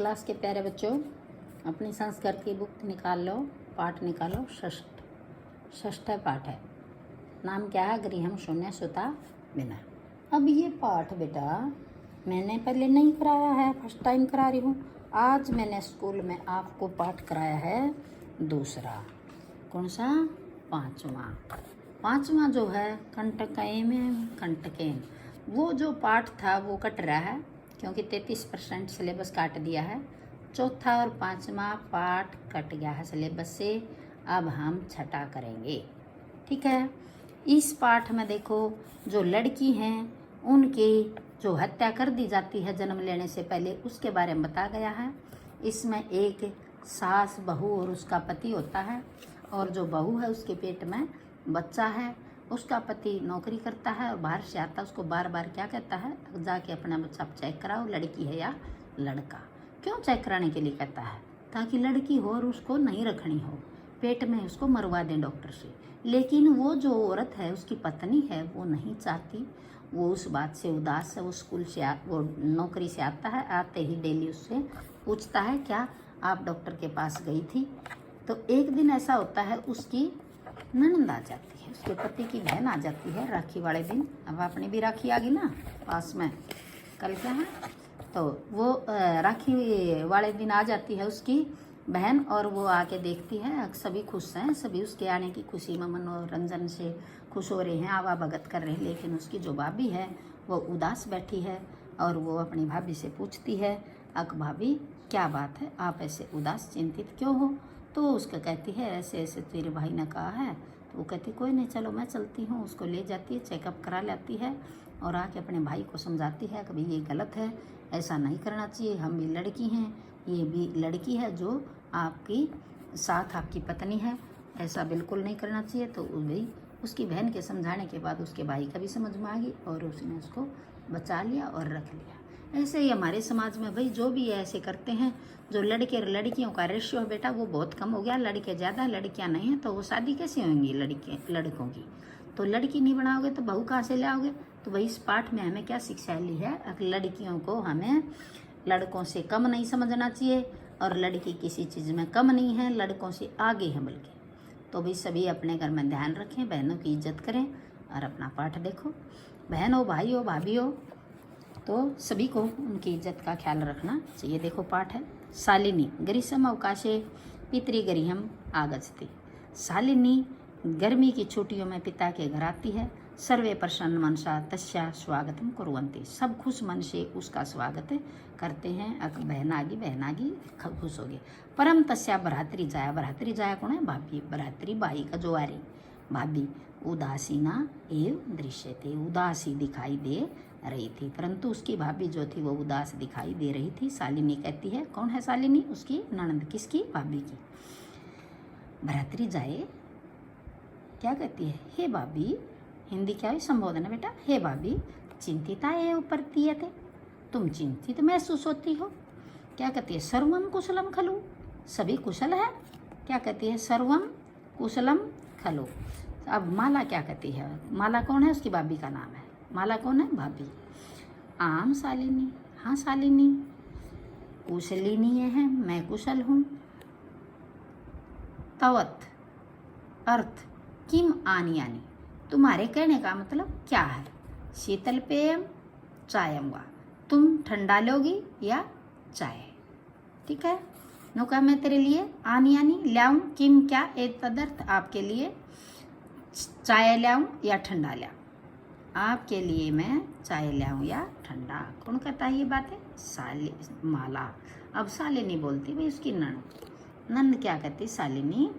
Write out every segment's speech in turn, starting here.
Class के प्यारे बच्चों, अपनी संस्कृत की बुक निकाल लो, पाठ निकालो। षष्ठ पाठ है। नाम क्या है? गृहम शून्य सुता बिना। अब ये पाठ बेटा मैंने पहले नहीं कराया है, फर्स्ट टाइम करा रही हूँ। आज मैंने स्कूल में आपको पाठ कराया है दूसरा। कौन सा? पाँचवा जो है कंटकेन। वो जो पाठ था वो कट रहा है क्योंकि 33% सिलेबस काट दिया है। चौथा और पाँचवा पाठ कट गया है सिलेबस से। अब हम छठा करेंगे, ठीक है। इस पाठ में देखो, जो लड़की हैं उनकी जो हत्या कर दी जाती है जन्म लेने से पहले, उसके बारे में बताया गया है। इसमें एक सास, बहू और उसका पति होता है, और जो बहू है उसके पेट में बच्चा है। उसका पति नौकरी करता है और बाहर से आता है, उसको बार बार क्या कहता है, जाके अपना बच्चा चेक कराओ, लड़की है या लड़का। क्यों चेक कराने के लिए कहता है? ताकि लड़की हो और उसको नहीं रखनी हो, पेट में उसको मरवा दें डॉक्टर से। लेकिन वो जो औरत है, उसकी पत्नी है, वो नहीं चाहती। वो उस बात से उदास है। वो स्कूल से वो नौकरी से आता है, आते ही डेली उससे पूछता है, क्या आप डॉक्टर के पास गई थी? तो एक दिन ऐसा होता है, उसकी ननद आ जाती है, उसके पति की बहन आ जाती है राखी वाले दिन। अब अपनी भी राखी आ गई ना पास में, कल क्या है, तो वो राखी वाले दिन आ जाती है उसकी बहन, और वो आके देखती है सभी खुश हैं, सभी उसके आने की खुशी में मनोरंजन से खुश हो रहे हैं, आवा भगत कर रहे हैं। लेकिन उसकी जो भाभी है वो उदास बैठी है, और वो अपनी भाभी से पूछती है, अक भाभी क्या बात है, आप ऐसे उदास चिंतित क्यों हो? तो उसको कहती है, ऐसे ऐसे तेरे भाई ने कहा है। तो वो कहती, कोई नहीं, चलो मैं चलती हूँ। उसको ले जाती है, चेकअप करा लाती है, और आके अपने भाई को समझाती है कि भाई ये गलत है, ऐसा नहीं करना चाहिए, हम भी लड़की हैं, ये भी लड़की है जो आपकी साथ आपकी पत्नी है, ऐसा बिल्कुल नहीं करना चाहिए। तो भाई उसकी बहन के समझाने के बाद उसके भाई का भी समझ में आ गई, और उसने उसको बचा लिया और रख लिया। ऐसे ही हमारे समाज में भाई जो भी ऐसे करते हैं, जो लड़के और लड़कियों का रेशियो बेटा वो बहुत कम हो गया, लड़के ज़्यादा लड़कियां नहीं हैं, तो वो शादी कैसे होंगी लड़कों की? तो लड़की नहीं बनाओगे तो बहू कहाँ से लाओगे? तो भाई इस पाठ में हमें क्या शिक्षा ली है? लड़कियों को हमें लड़कों से कम नहीं समझना चाहिए, और लड़की किसी चीज़ में कम नहीं है, लड़कों से आगे है बल्कि। तो भाई सभी अपने घर में ध्यान रखें, बहनों की इज्जत करें और अपना पाठ देखो। बहन हो, भाई हो, भाभी हो, तो सभी को उनकी इज्जत का ख्याल रखना चाहिए। देखो पाठ है, शालिनी ग्रीष्म अवकाशे पितृगृहम आगच्छति। शालिनी गर्मी की छुट्टियों में पिता के घर आती है। सर्वे प्रसन्न मनसा तस्या स्वागतम कुर्वन्ति। सब खुश मन से उसका स्वागत करते हैं। बहन आगी खुश हो गए। परम तस्या भ्रातृ जाया। भ्रातृ जाया कौन है? भाभी। भ्रातृ बाई का जो आ रही भाभी। उदासीना एव दृश्यते। उदासी दिखाई दे रही थी, परंतु उसकी भाभी जो थी वो उदास दिखाई दे रही थी। शालिनी कहती है, कौन है शालिनी? उसकी ननद। किसकी? भाभी की। भ्रातृ जाए क्या कहती है? हे भाभी। हिंदी क्या है? संबोधन है बेटा। हे भाभी, चिंतिता एव प्रतीयते। तुम चिंतित महसूस होती हो। क्या कहती है? सर्वम कुशलम खलु। सभी कुशल है। क्या कहती है? सर्वम कुशलम खलु। अब माला क्या कहती है? माला कौन है? उसकी भाभी का नाम है। माला कौन है? भाभी। आम शालिनी। हाँ शालिनी, कुशलिनी है, मैं कुशल हूँ। तवत अर्थ किम आनी आनी। तुम्हारे कहने का मतलब क्या है? शीतल पेयम चायम वा। तुम ठंडा लोगी या चाय? ठीक है। नौका मैं तेरे लिए आनी आनी लाऊं। किम क्या? एक तदर्थ आपके लिए चाय लाऊं या ठंडा लाऊं? आपके लिए मैं चाय लाऊं या ठंडा? कौन कहता है ये बातें? माला। अब शालिनी बोलती भाई उसकी नंद क्या कहती? शालिनी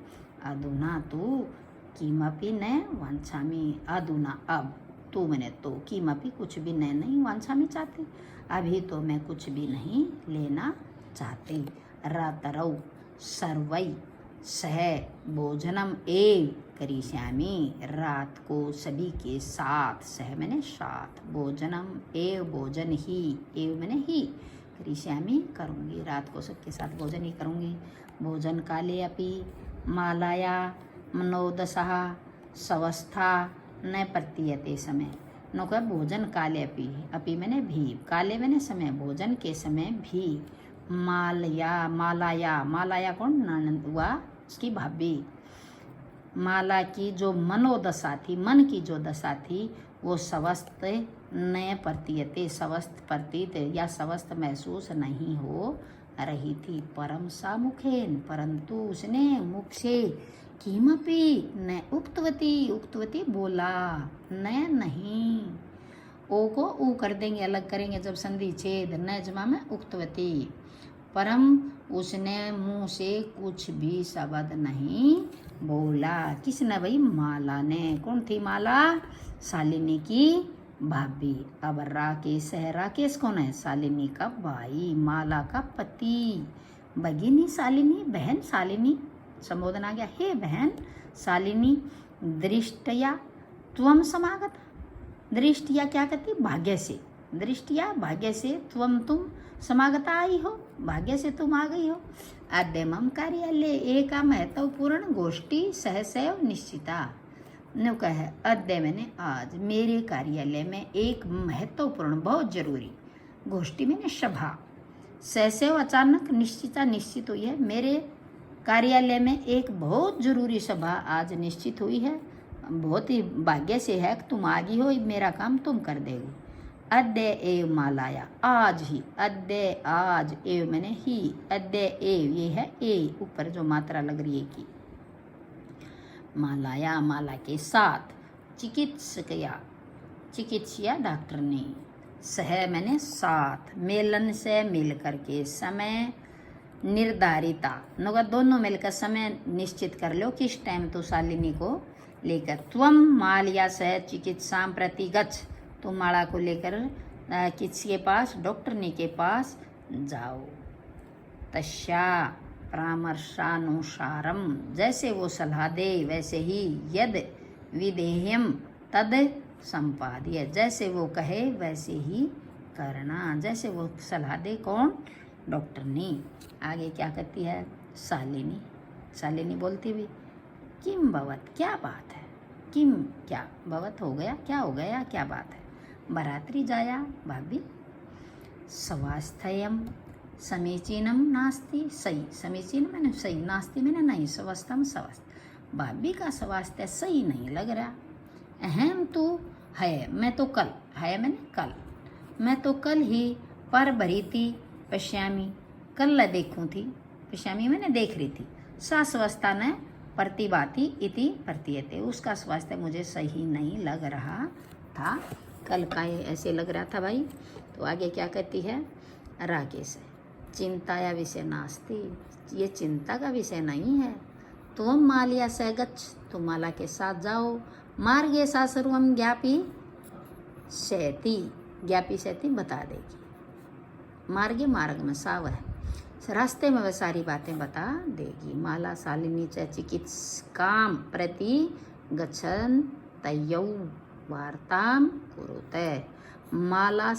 अधुना तू किमपि न वांछामि। अधुना अब, तू मैंने तो, किमपि कुछ भी नहीं वांछामि चाहती। अभी तो मैं कुछ भी नहीं लेना चाहती। रातरौ सर्वै सह भोजनम एव करिष्यामि। रात को सभी के साथ, सह मैंने साथ, भोजनम एव भोजन ही, एव मैंने ही, करिष्यामि करूँगी। रात को सबके साथ भोजन ही करूँगी। भोजन काले अपि मालाया मनोदशा स्वस्था न प्रतीयते समय। नो कह भोजन काले अपि मैंने भी, काले मैंने समय, भोजन के समय भी मालाया कौन? ननद हुआ उसकी भाभी। माला की जो मनोदशा थी, मन की जो दशा थी, वो स्वस्थ न प्रतीयते, स्वस्थ प्रतीत या स्वस्थ महसूस नहीं हो रही थी। परम सा मुखेन, परंतु उसने मुख से किमपि न उक्तवती बोला, न नहीं। ओ को ऊ कर देंगे, अलग करेंगे जब संधि छेद, न जमा में उक्तवती। परम उसने मुंह से कुछ भी शब्द नहीं बोला। किसने भाई? माला ने। कौन थी माला? शालिनी की भाभी। अब राकेश है। राकेश कौन है? शालिनी का भाई, माला का पति। भगिनी शालिनी, बहन शालिनी, संबोधन आ गया, हे बहन शालिनी। दृष्टया त्वम समागत। दृष्टिया क्या कहती? भाग्य से। दृष्टिया भाग्य से, त्वम तुम, समागता आई हो, भाग्य से तुम आ गई हो। अद्यमम कार्यालय एक महत्वपूर्ण गोष्ठी सहसैव निश्चिता। ने कहा अद्य मैंने आज मेरे कार्यालय में एक महत्वपूर्ण बहुत जरूरी गोष्ठी मैंने सभा, सहसैव अचानक, निश्चिता निश्चित हुई है। मेरे कार्यालय में एक बहुत जरूरी सभा आज निश्चित हुई है। बहुत ही भाग्य से है कि तुम आ गई हो, मेरा काम तुम कर देगी। अद्य एव मालाया, आज ही। अद्य आज, एव मैंने ही, अद्य एव ये है ए, ऊपर जो मात्रा लग रही है की। मालाया माला के साथ, चिकित्सकया चिकित्सिया डॉक्टर ने, सह मैंने साथ, मेलन से मिल करके, समय निर्धारिता नोगा दोनों मिलकर समय निश्चित कर लो किस टाइम तो शालिनी को लेकर। त्वम मालिया से चिकित्सा प्रति गच्छ, तुम माला को लेकर किसके पास? डॉक्टरनी के पास जाओ। तस्या परामर्शानुसारम, जैसे वो सलाह दे वैसे ही, यद विधेयम तद संपाद्य, जैसे वो कहे वैसे ही करना, जैसे वो सलाह दे। कौन? डॉक्टरनी। आगे क्या कहती है शालिनी? शालिनी बोलती भी, किम भवत, क्या बात है? किम क्या भवत हो गया, क्या हो गया, क्या बात है? बरात्री जाया भाभी, स्वास्थ्यम समीचीनम नास्ति, सही, समीचीन मैंने सही, नास्ति मैंने नहीं, स्वस्थम स्वस्थ। भाभी का स्वास्थ्य सही नहीं लग रहा। अहम तो है, मैं तो कल, है मैंने कल, मैं तो कल ही पर भरी थी, पश्यामी, कल देखूं थी, पश्यामी मैंने देख रही थी, सा स्वस्था न प्रतिभाति इति प्रतीयते, उसका स्वास्थ्य मुझे सही नहीं लग रहा था, कल का ऐसे लग रहा था भाई। तो आगे क्या कहती है? राकेश है, चिंता या विषय नास्ति, ये चिंता का विषय नहीं है। तुम मालिया से गच्छ, तुम माला के साथ जाओ। मार्गे सा सर्वम ज्ञापी शैती, ज्ञापी शैती बता देगी। मार्गे मार्ग में साव है, रास्ते में वह सारी बातें बता देगी। माला शालिनी च चिकित्सकाम प्रति गच्छन तयौ वार्ताम कुरुते। माला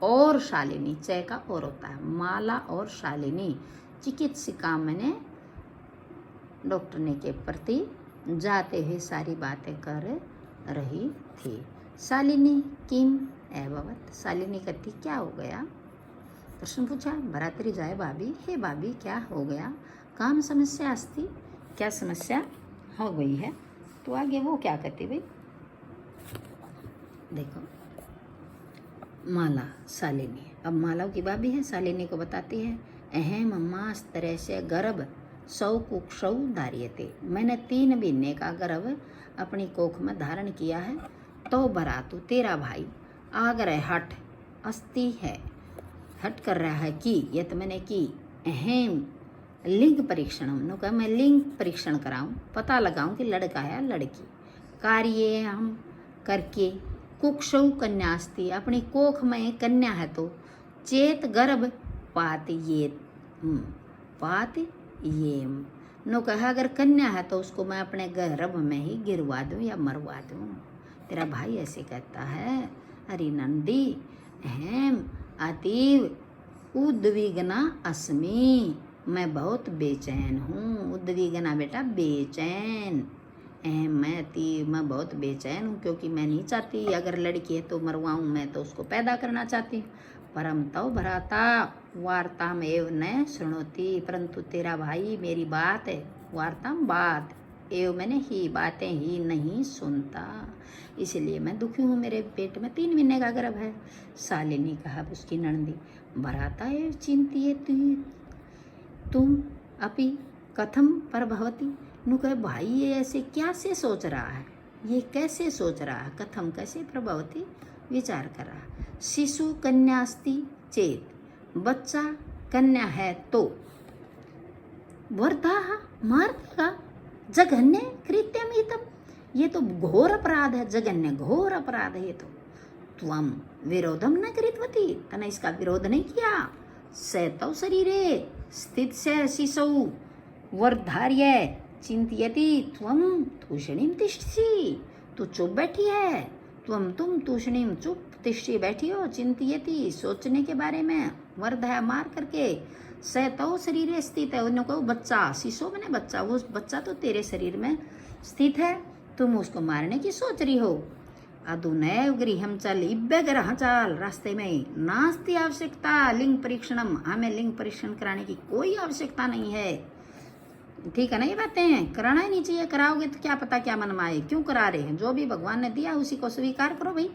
और शालिनी, च का और होता है, माला और शालिनी चिकित्सिका मैंने डॉक्टरनी के प्रति जाते हुए सारी बातें कर रही थी। शालिनी किम एववत, शालिनी कहती क्या हो गया? प्रश्न पूछा। भरात्री जाए भाभी, हे भाभी क्या हो गया? काम समस्या अस्ति, क्या समस्या हो गई है? तो आगे वो क्या कहती भाई देखो। माला शालिनी, अब माला की भाभी है, शालिनी को बताती है, अहम अम्मा इस तरह से गर्भ सौ कुक्षौ धार्यते, मैंने 3 महीने का गर्भ अपनी कोख में धारण किया है। तो बरातु, तेरा भाई आग्रह हट अस्ति है, हट कर रहा है कि, यह तो मैंने की, अहम लिंग परीक्षण, उन्होंने कहा मैं लिंग परीक्षण कराऊं, पता लगाऊं कि लड़का है लड़की। कार्य हम करके, कुक्षौ कन्यास्ति, अपनी कोख में कन्या है तो, चेत गर्भ पात ये नो कहा अगर कन्या है तो उसको मैं अपने गर्भ में ही गिरवा दूं या मरवा दूं। तेरा भाई ऐसे कहता है। अरे नंदी, अहम अतीव उद्विग्ना अस्मि, मैं बहुत बेचैन हूँ। उद्विग्ना बेटा बेचैन, मैं बहुत बेचैन हूँ, क्योंकि मैं नहीं चाहती अगर लड़की है तो मरवाऊँ, मैं तो उसको पैदा करना चाहती हूँ। परम तव भ्राता वार्ताम एव न शृणोति, परंतु तेरा भाई मेरी बात है, वार्ताम बात एव मैंने ही बातें ही नहीं सुनता, इसलिए मैं दुखी हूँ। मेरे पेट में 3 महीने का गर्भ है। शालिनी कहा उसकी नंदी, भ्राता एव चिंतियति तुम अपि कथम प्रभवती। नु कहे भाई ये ऐसे क्या से सोच रहा है, ये कैसे सोच रहा है, कथम कैसे प्रभवती विचार कर रहा है। शिशु कन्यास्ति चेत, बच्चा कन्या है तो वर्धा मार देगा, जघन्य कृत्यम हितम, ये तो घोर अपराध है, जघन्य घोर अपराध है ये तो। त्वम विरोधम न कृतवती, तने इसका विरोध नहीं किया। सैतव शरीरे स्थित से शिशु वर्धार्य चिंतयति त्वम तूषणीम तिष्ठसि, तू चुप बैठी है। तुम तूषणीम चुप तिष्ठी बैठी हो, चिंतयति सोचने के बारे में, वर्धा मार करके, सैतव शरीर स्थित है, उन्होंने कहो बच्चा, शिशु मैंने बच्चा, वो बच्चा तो तेरे शरीर में स्थित है, तुम उसको मारने की सोच रही हो। अधुनैव गृहम चल, इब्बे ग्रह चल, रास्ते में नास्ति आवश्यकता लिंग परीक्षणम, हमें लिंग परीक्षण कराने की कोई आवश्यकता नहीं है। ठीक है ना, ये बातें कराना ही नहीं चाहिए, कराओगे तो क्या पता क्या मन में आए, क्यों करा रहे हैं। जो भी भगवान ने दिया उसी को स्वीकार करो भाई,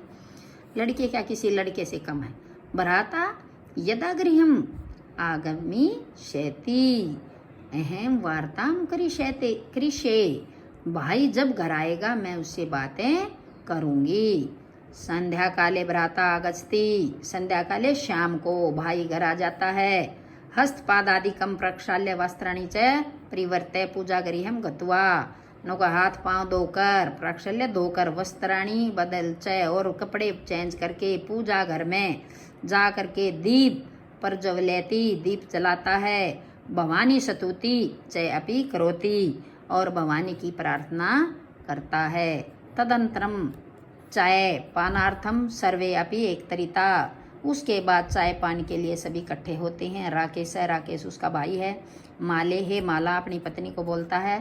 लड़के क्या किसी लड़के से कम है। भ्राता यदा गृहम आगमी शैती अहम वार्ताम कृषे, भाई जब घर आएगा मैं उससे बातें करूंगी। संध्या काले भ्राता आगच्छति, संध्या काले शाम को भाई घर आ जाता है। हस्तपादादिकम प्रक्षाल्य वस्त्राणि च परिवर्त्य पूजा गृहम गत्वा, नो का हाथ पांव धोकर, प्रक्षाल्य धोकर, वस्त्राणि बदल च और कपड़े चेंज करके पूजा घर में जा करके दीप प्रज्वलयति, दीप जलाता है। भवानी स्तुति च अपि करोति, और भवानी की प्रार्थना करता है। तदंतरम चाय पानार्थम सर्वे अपि एकत्रिता, उसके बाद चाय पान के लिए सभी इकट्ठे होते हैं। राकेश है, राकेश उसका भाई है। माले हे, माला अपनी पत्नी को बोलता है,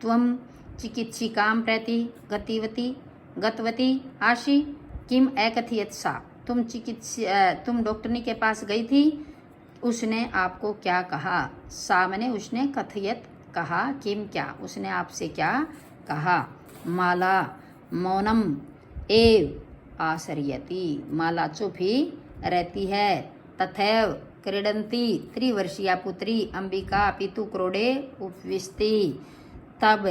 त्वम चिकित्सिकाम प्रति गतवती आशी किम एकथियत सा, तुम डॉक्टरनी के पास गई थी, उसने आपको क्या कहा। सा मैंने उसने कथियत कहा, किम क्या, उसने आपसे क्या कहा। माला मौनम एव आश्रयति, माला चुप ही रहती है। तथैव क्रीडंती त्रिवर्षीया पुत्री अंबिका पितु क्रोडे उपविशति, तब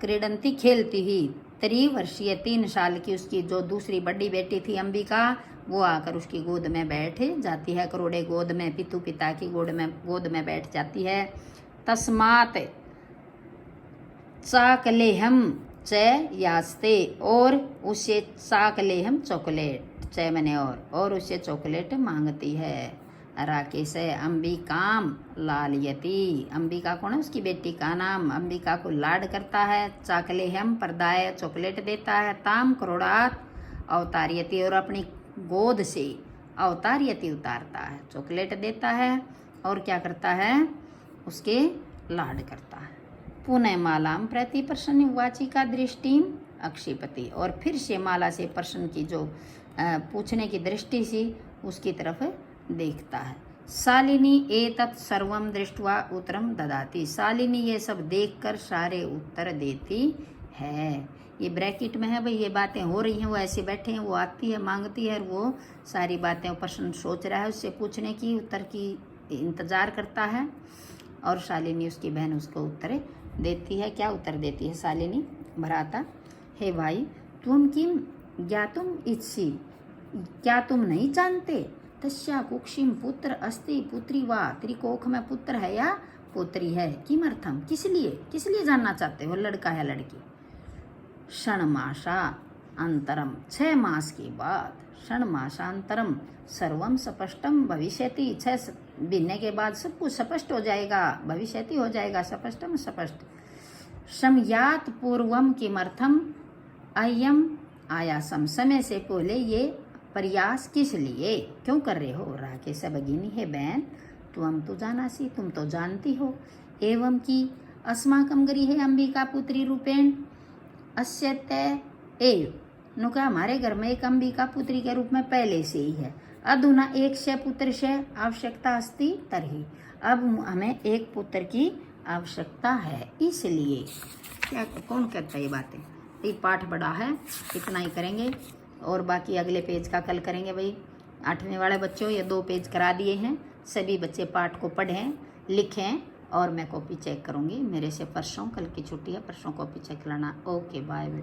क्रीडंती खेलती ही, 3 वर्षीय 3 साल की उसकी जो दूसरी बड़ी बेटी थी अंबिका, वो आकर उसकी गोद में बैठ जाती है। क्रोडे गोद में, पितु पिता की गोद में बैठ जाती है। तस्मात चाकलेहम च यास्ते, और उसे चाकलेहम चॉकलेट, च मैंने और उसे चॉकलेट मांगती है। राकेश है, अंबिकाम लालयति, अंबिका कौन है, उसकी बेटी का नाम, अंबिका को लाड करता है। चाकलेहम प्रदाय, चॉकलेट देता है। ताम क्रोडात अवतार्यति, और अपनी गोद से अवतार्यति उतारता है, चॉकलेट देता है और क्या करता है, उसके लाड करता है। पुनः मालाम प्रति प्रसन्न वाचिका दृष्टि अक्षिपति, और फिर से माला से प्रश्न की जो पूछने की दृष्टि सी उसकी तरफ देखता है। शालिनी एतत् सर्वम दृष्ट्वा उत्तरम ददाती, शालिनी ये सब देखकर सारे उत्तर देती है। ये ब्रैकेट में है भाई, ये बातें हो रही हैं, वो ऐसे बैठे हैं, वो आती है मांगती है, और वो सारी बातें प्रश्न सोच रहा है, उससे पूछने की, उत्तर की इंतजार करता है। और शालिनी उसकी बहन उसको उत्तर देती है। क्या उत्तर देती है शालिनी? भ्राता हे भाई, तुम किम ज्ञातुम इच्छी, क्या तुम नहीं जानते, तस्या कुक्षिम पुत्र अस्ति पुत्री वा, तेरी कोख में पुत्र है या पुत्री है। किमर्थम, किस लिए जानना चाहते हो, लड़का है लड़की। षण्मासा अंतरम, 6 मास के बाद, षण्मासांतरम सर्वम स्पष्टम भविष्यति, 6 महीने के बाद सब कुछ स्पष्ट हो जाएगा, भविष्यति हो जाएगा, स्पष्टम स्पष्ट। समयात पूर्वम किमर्थम अयम आयासम, समय से पहले ये प्रयास किस लिए, क्यों कर रहे हो। राकेश भगिनी है बहन, तुम तो जाना सी, तुम तो जानती हो। एवं की अस्माकम गृहे अंबिका पुत्री रूपेण अस्यते एव, नुका हमारे घर में एक अंबिका पुत्री के रूप में पहले से ही है। अधुना एकस्य पुत्रस्य आवश्यकता अस्ति तर्हि, अब हमें एक पुत्र की आवश्यकता है, इसलिए। क्या कौन कहता है ये बातें? ये पाठ बड़ा है, इतना ही करेंगे और बाकी अगले पेज का कल करेंगे। भाई 8वीं वाले बच्चों ये 2 पेज करा दिए हैं, सभी बच्चे पाठ को पढ़ें लिखें और मैं कॉपी चेक करूँगी। मेरे से परसों, कल की छुट्टी है, परसों कॉपी चेक लाना। Okay bye.